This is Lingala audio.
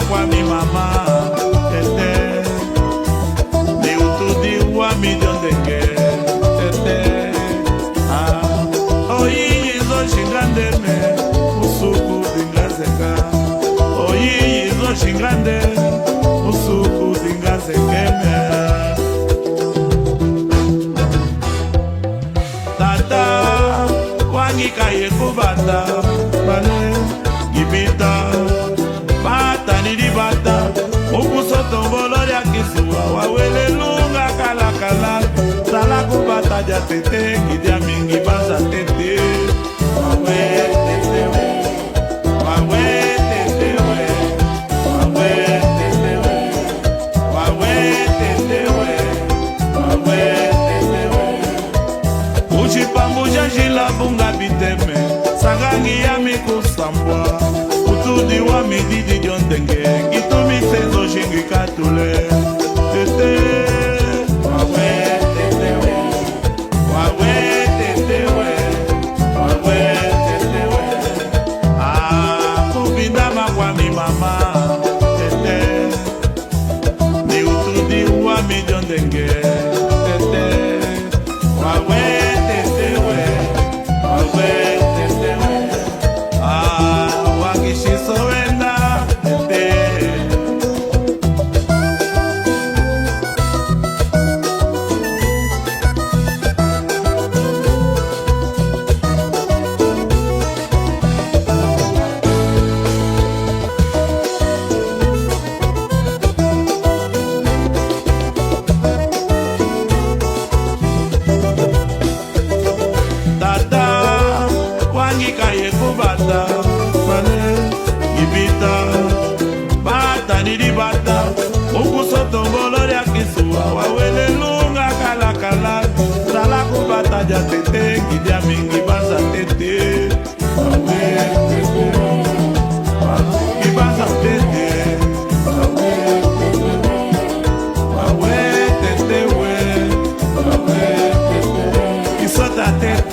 kwa mi mama tete ni utudi wa million denge tete oyi izo shingande me usuku dingazeka oyi izo shingande usuku dingazeke me tata wangika yekubata bale gibita bata nidi bata ukusoto bolori akisuwa wawele lunga kalakala sala kubata ja tete kidia mingi basa tete wawe tete we wawe tete we wawe tete we wawe tete we wawe tete we uchipambuja jila bunga biteme sangangi ya mikusambwa utudi wa mididi jondenge gitumi sezo shingi katule tete wawe tete we wawe tete we wawe tete we kubindama kwa mi mama tete ni utudi wa mijondenge tete wawe tete we wawe tete we wagishisowenda tete tata wangika yekubata bale gibita bata nidi bata ukusoto bolori akisuwa wawele lunga kalakala sala kubata ja tete kidia mingi basa tete wawe tete ibasa tete wawe tete we wawe tete isota tete